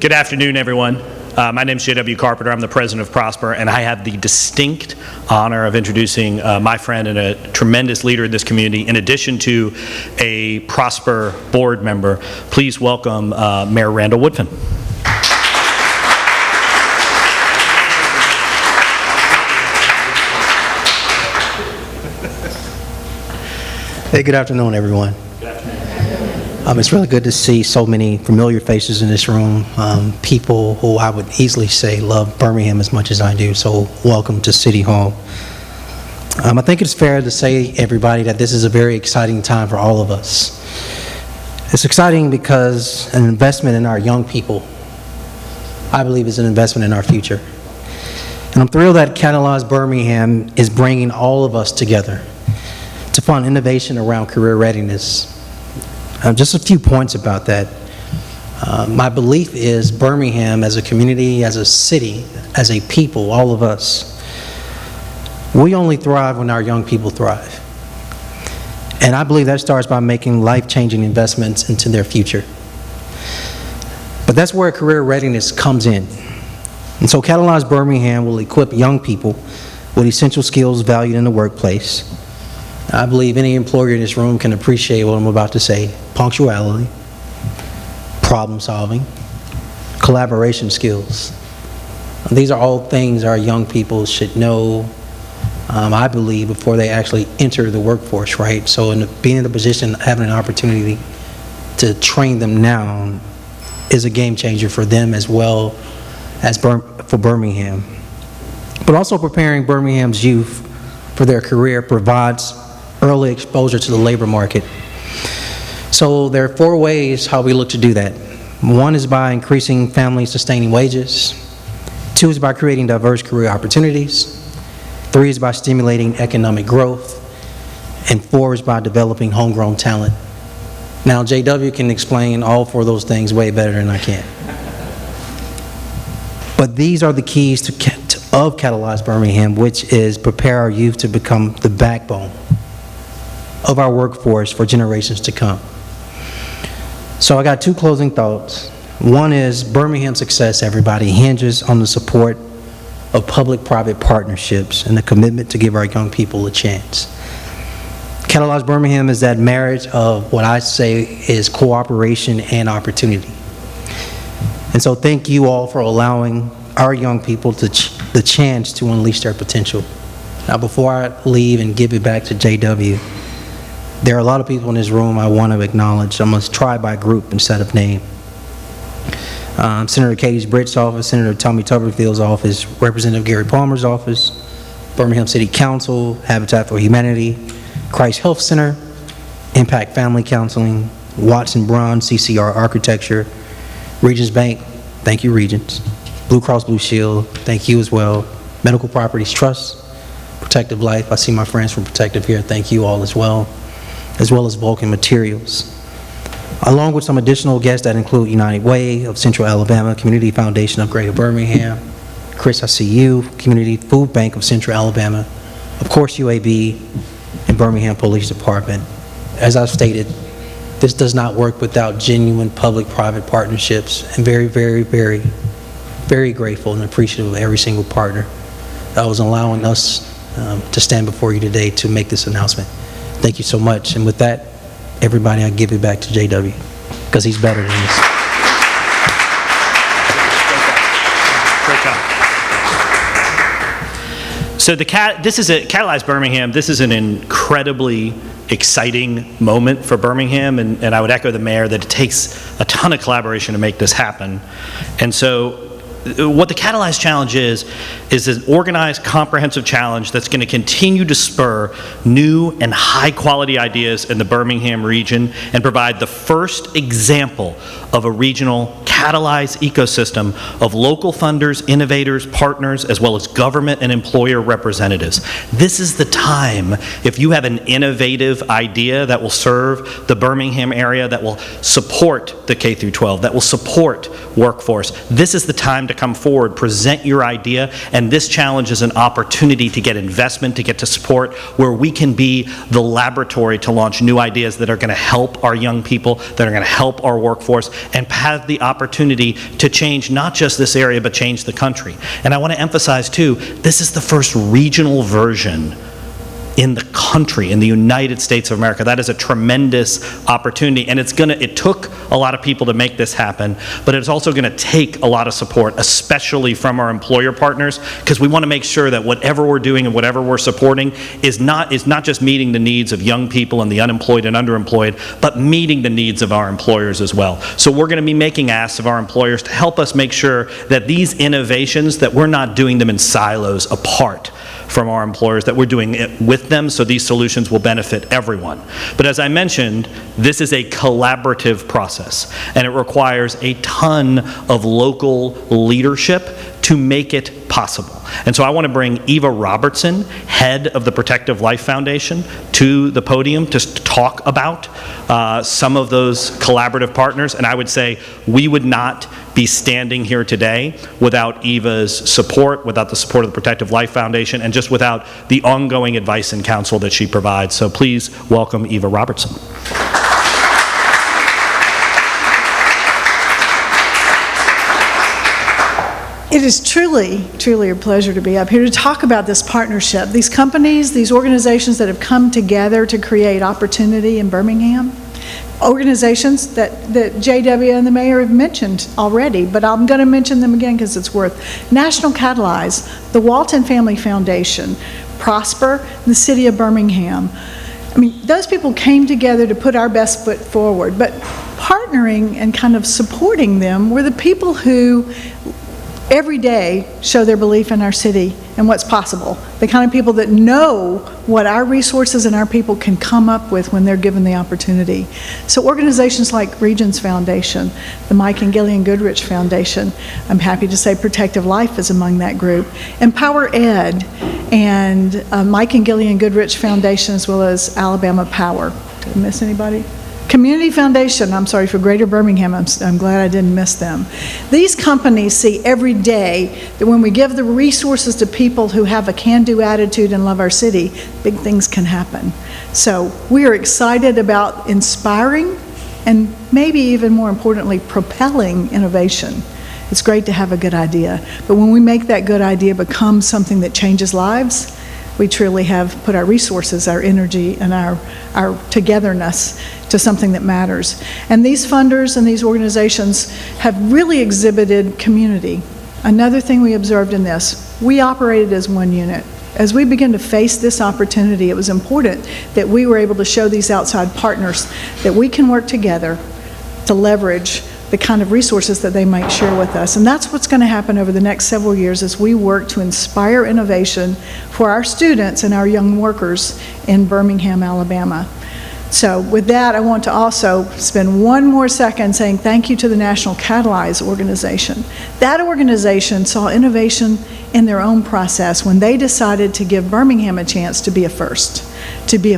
Good afternoon, everyone. My name is J.W. Carpenter. I'm the president of Prosper, and I have the distinct honor of introducing my friend and a tremendous leader in this community, in addition to a Prosper board member. Please welcome Mayor Randall Woodfin. Hey, good afternoon, everyone. It's really good to see so many familiar faces in this room, people who I would easily say love Birmingham as much as I do, so welcome to City Hall. I think it's fair to say, everybody, that this is a very exciting time for all of us. It's exciting because an investment in our young people, I believe, is an investment in our future. And I'm thrilled that Catalyze Birmingham is bringing all of us together to fund innovation around career readiness. Just a few points about that. My belief is Birmingham, as a community, as a city, as a people, all of us, we only thrive when our young people thrive. And I believe that starts by making life-changing investments into their future. But that's where career readiness comes in. And so Catalyze Birmingham will equip young people with essential skills valued in the workplace. I believe any employer in this room can appreciate what I'm about to say: punctuality, problem solving, collaboration skills. These are all things our young people should know, I believe, before they actually enter the workforce, right? So being in a position, having an opportunity to train them now is a game changer for them as well as for Birmingham. But also preparing Birmingham's youth for their career provides early exposure to the labor market. So there are 4 ways how we look to do that. 1 is by increasing family-sustaining wages. 2 is by creating diverse career opportunities. 3 is by stimulating economic growth. And 4 is by developing homegrown talent. Now, JW can explain all 4 of those things way better than I can. But these are the keys of Catalyze Birmingham, which is prepare our youth to become the backbone of our workforce for generations to come. So I got 2 closing thoughts. 1 is Birmingham's success, everybody, hinges on the support of public-private partnerships and the commitment to give our young people a chance. Catalyze Birmingham is that marriage of what I say is cooperation and opportunity. And so thank you all for allowing our young people the chance to unleash their potential. Now, before I leave and give it back to JW, there are a lot of people in this room I want to acknowledge. I must try by group instead of name. Senator Katie Britt's office, Senator Tommy Tuberville's office, Representative Gary Palmer's office, Birmingham City Council, Habitat for Humanity, Christ Health Center, Impact Family Counseling, Watson Brown, CCR Architecture, Regions Bank, thank you Regions, Blue Cross Blue Shield, thank you as well, Medical Properties Trust, Protective Life, I see my friends from Protective here, thank you all as well as Vulcan Materials, along with some additional guests that include United Way of Central Alabama, Community Foundation of Greater Birmingham, Chris, I see you, Community Food Bank of Central Alabama, of course UAB, and Birmingham Police Department. As I've stated, this does not work without genuine public-private partnerships, and very, very, very, very grateful and appreciative of every single partner that was allowing us to stand before you today to make this announcement. Thank you so much. And with that, everybody, I give it back to JW because he's better than this. Great job. So this is Catalyze Birmingham. This is an incredibly exciting moment for Birmingham, and I would echo the mayor that it takes a ton of collaboration to make this happen. And so what the Catalyze Challenge is an organized, comprehensive challenge that's going to continue to spur new and high-quality ideas in the Birmingham region and provide the first example of a regional Catalyze ecosystem of local funders, innovators, partners, as well as government and employer representatives. This is the time, if you have an innovative idea that will serve the Birmingham area, that will support the K through 12, that will support workforce, this is the time to to come forward, present your idea, and this challenge is an opportunity to get investment, to get to support, where we can be the laboratory to launch new ideas that are going to help our young people, that are going to help our workforce, and have the opportunity to change not just this area, but change the country. And I want to emphasize, too, this is the first regional version in the country, in the United States of America. That is a tremendous opportunity, and it took a lot of people to make this happen, but it's also going to take a lot of support, especially from our employer partners, because we want to make sure that whatever we're doing and whatever we're supporting is not just meeting the needs of young people and the unemployed and underemployed, but meeting the needs of our employers as well. So we're going to be making asks of our employers to help us make sure that these innovations, that we're not doing them in silos apart from our employers, that we're doing it with them, so these solutions will benefit everyone. But as I mentioned, this is a collaborative process, and it requires a ton of local leadership to make it possible. And so I want to bring Eva Robertson, head of the Protective Life Foundation, to the podium to talk about some of those collaborative partners. And I would say we would not be standing here today without Eva's support, without the support of the Protective Life Foundation, and just without the ongoing advice and counsel that she provides. So please welcome Eva Robertson. It is truly, truly a pleasure to be up here to talk about this partnership. These companies, these organizations that have come together to create opportunity in Birmingham, organizations that JW and the mayor have mentioned already, but I'm going to mention them again because it's worth. National Catalyze, the Walton Family Foundation, Prosper, the City of Birmingham. I mean, those people came together to put our best foot forward, but partnering and kind of supporting them were the people who every day show their belief in our city and what's possible. The kind of people that know what our resources and our people can come up with when they're given the opportunity. So organizations like Regions Foundation, the Mike and Gillian Goodrich Foundation, I'm happy to say Protective Life is among that group, Empower Ed, and Mike and Gillian Goodrich Foundation, as well as Alabama Power. Did I miss anybody? Community Foundation, I'm sorry, for Greater Birmingham, I'm glad I didn't miss them. These companies see every day that when we give the resources to people who have a can-do attitude and love our city, big things can happen. So we are excited about inspiring and maybe even more importantly, propelling innovation. It's great to have a good idea, but when we make that good idea become something that changes lives, we truly have put our resources, our energy, and our togetherness to something that matters. And these funders and these organizations have really exhibited community. Another thing we observed in this, we operated as one unit. As we begin to face this opportunity, it was important that we were able to show these outside partners that we can work together to leverage the kind of resources that they might share with us. And that's what's going to happen over the next several years as we work to inspire innovation for our students and our young workers in Birmingham, Alabama. So with that, I want to also spend one more second saying thank you to the National Catalyze organization. That organization saw innovation in their own process when they decided to give Birmingham a chance to be a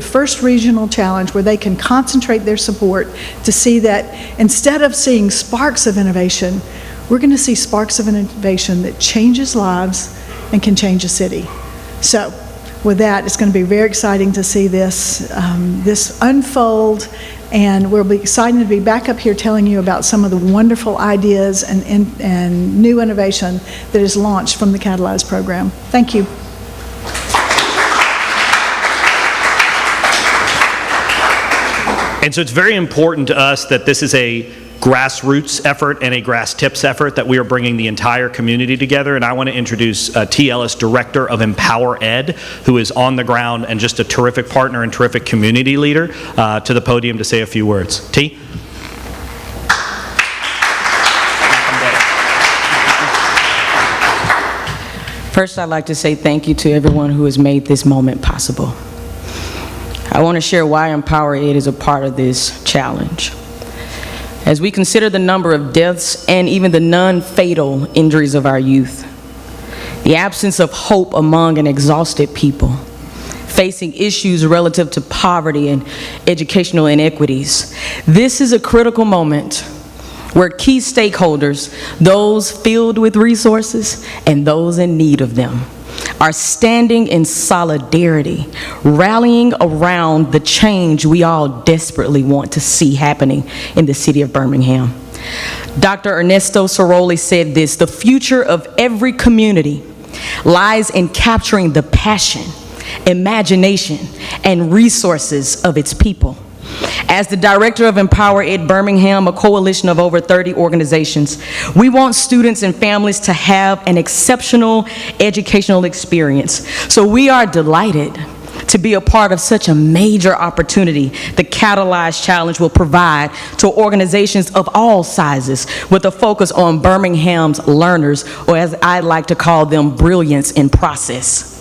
first regional challenge where they can concentrate their support to see that instead of seeing sparks of innovation, we're going to see sparks of innovation that changes lives and can change a city. So with that, it's going to be very exciting to see this unfold, and we'll be excited to be back up here telling you about some of the wonderful ideas and new innovation that is launched from the Catalyze program. Thank you. And so it's very important to us that this is a grassroots effort and a grass tips effort, that we are bringing the entire community together. And I want to introduce T. Ellis, Director of Empower Ed, who is on the ground and just a terrific partner and terrific community leader, to the podium to say a few words. T? First, I'd like to say thank you to everyone who has made this moment possible. I want to share why Empower Ed is a part of this challenge. As we consider the number of deaths and even the non-fatal injuries of our youth, the absence of hope among an exhausted people, facing issues relative to poverty and educational inequities, this is a critical moment where key stakeholders, those filled with resources and those in need of them, are standing in solidarity, rallying around the change we all desperately want to see happening in the city of Birmingham. Dr. Ernesto Ceroli said this: "The future of every community lies in capturing the passion, imagination, and resources of its people." As the director of Empower Ed Birmingham, a coalition of over 30 organizations, we want students and families to have an exceptional educational experience. So we are delighted to be a part of such a major opportunity the Catalyze Challenge will provide to organizations of all sizes, with a focus on Birmingham's learners, or as I like to call them, brilliance in process.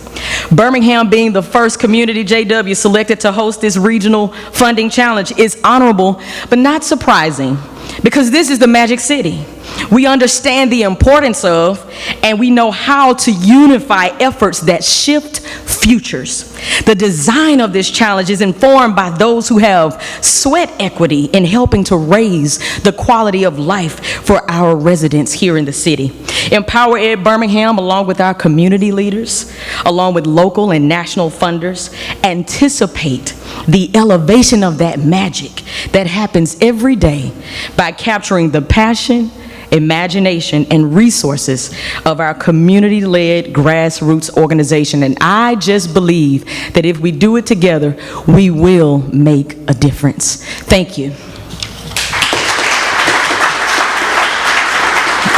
Birmingham being the first community JW selected to host this regional funding challenge is honorable, but not surprising, because this is the Magic City. We understand the importance of, and we know how to unify efforts that shift futures. The design of this challenge is informed by those who have sweat equity in helping to raise the quality of life for our residents here in the city. Empower Ed Birmingham, along with our community leaders, along with local and national funders, anticipate the elevation of that magic that happens every day by capturing the passion, imagination, and resources of our community-led grassroots organization. And I just believe that if we do it together, we will make a difference. Thank you.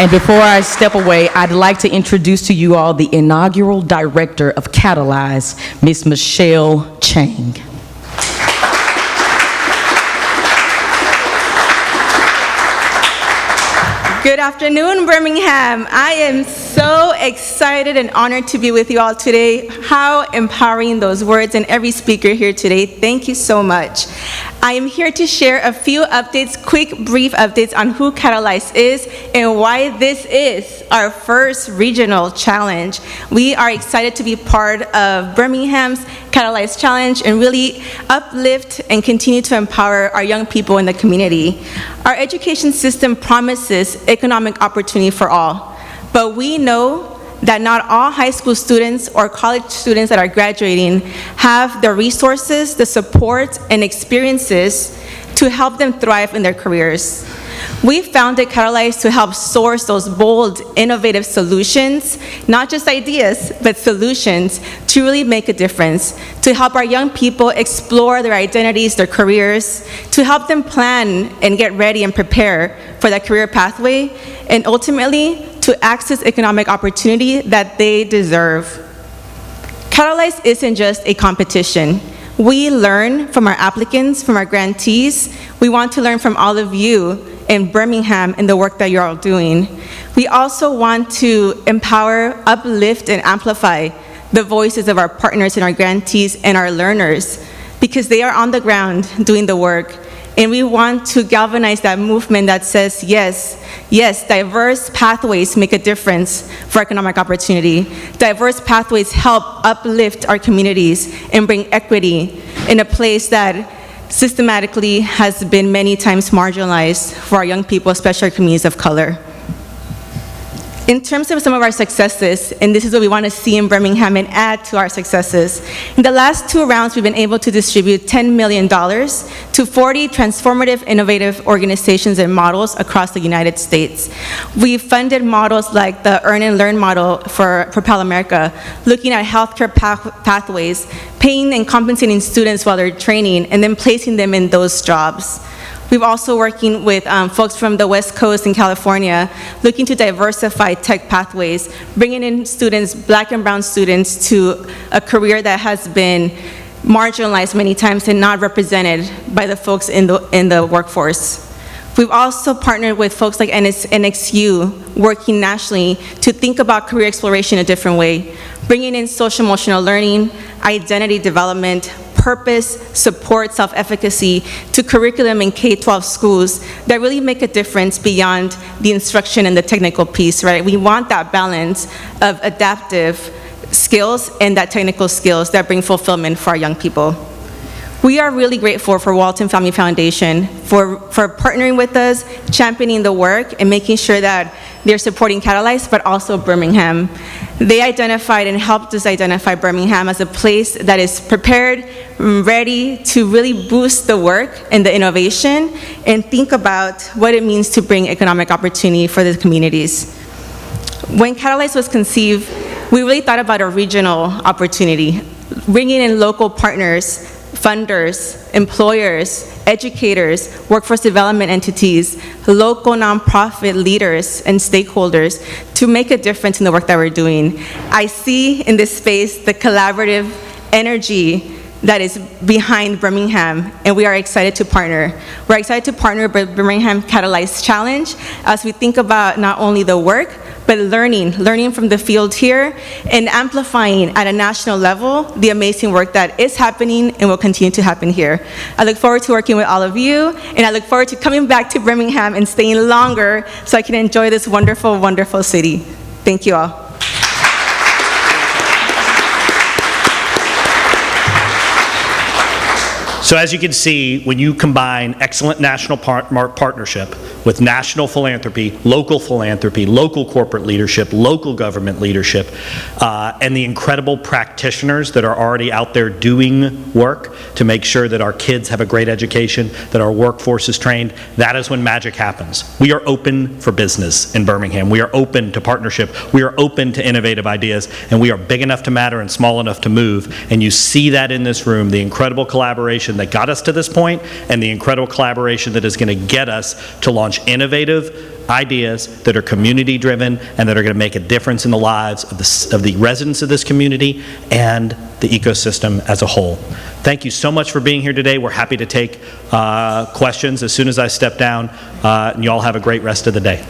And before I step away, I'd like to introduce to you all the inaugural director of Catalyze, Ms. Michelle Chang. Good afternoon, Birmingham. I am so excited and honored to be with you all today. How empowering those words, and every speaker here today. Thank you so much. I am here to share a few updates, quick, brief updates on who Catalyze is and why this is our first regional challenge. We are excited to be part of Birmingham's Catalyze Challenge and really uplift and continue to empower our young people in the community. Our education system promises economic opportunity for all, but we know that not all high school students or college students that are graduating have the resources, the support, and experiences to help them thrive in their careers. We founded Catalyze to help source those bold, innovative solutions, not just ideas, but solutions to really make a difference, to help our young people explore their identities, their careers, to help them plan and get ready and prepare for that career pathway, and ultimately to access economic opportunity that they deserve. Catalyze isn't just a competition. We learn from our applicants, from our grantees. We want to learn from all of you in Birmingham and the work that you're all doing. We also want to empower, uplift, and amplify the voices of our partners and our grantees and our learners, because they are on the ground doing the work. And we want to galvanize that movement that says, yes, diverse pathways make a difference for economic opportunity. Diverse pathways help uplift our communities and bring equity in a place that systematically has been many times marginalized for our young people, especially our communities of color. In terms of some of our successes, and this is what we want to see in Birmingham and add to our successes, in the last 2 rounds, we've been able to distribute $10 million to 40 transformative, innovative organizations and models across the United States. We've funded models like the Earn and Learn model for Propel America, looking at healthcare pathways, paying and compensating students while they're training, and then placing them in those jobs. We've also working with folks from the West Coast in California, looking to diversify tech pathways, bringing in students, Black and brown students, to a career that has been marginalized many times and not represented by the folks in the workforce. We've also partnered with folks like NXU, working nationally to think about career exploration a different way, bringing in social emotional learning, identity development, purpose, support, self-efficacy to curriculum in K-12 schools that really make a difference beyond the instruction and the technical piece, right? We want that balance of adaptive skills and that technical skills that bring fulfillment for our young people. We are really grateful for Walton Family Foundation for partnering with us, championing the work, and making sure that they're supporting Catalyze, but also Birmingham. They identified and helped us identify Birmingham as a place that is prepared, ready to really boost the work and the innovation, and think about what it means to bring economic opportunity for the communities. When Catalyze was conceived, we really thought about a regional opportunity, bringing in local partners, funders, employers, educators, workforce development entities, local nonprofit leaders and stakeholders to make a difference in the work that we're doing. I see in this space the collaborative energy that is behind Birmingham, and we are excited to partner. We're excited to partner with Birmingham Catalyze Challenge as we think about not only the work, but learning from the field here, and amplifying at a national level the amazing work that is happening and will continue to happen here. I look forward to working with all of you, and I look forward to coming back to Birmingham and staying longer so I can enjoy this wonderful, wonderful city. Thank you all. So as you can see, when you combine excellent national partnership with national philanthropy, local corporate leadership, local government leadership, and the incredible practitioners that are already out there doing work to make sure that our kids have a great education, that our workforce is trained, that is when magic happens. We are open for business in Birmingham. We are open to partnership. We are open to innovative ideas, and we are big enough to matter and small enough to move. And you see that in this room, the incredible collaboration that got us to this point, and the incredible collaboration that is going to get us to launch innovative ideas that are community driven and that are going to make a difference in the lives of the residents of this community and the ecosystem as a whole. Thank you so much for being here today. We're happy to take questions as soon as I step down, and you all have a great rest of the day.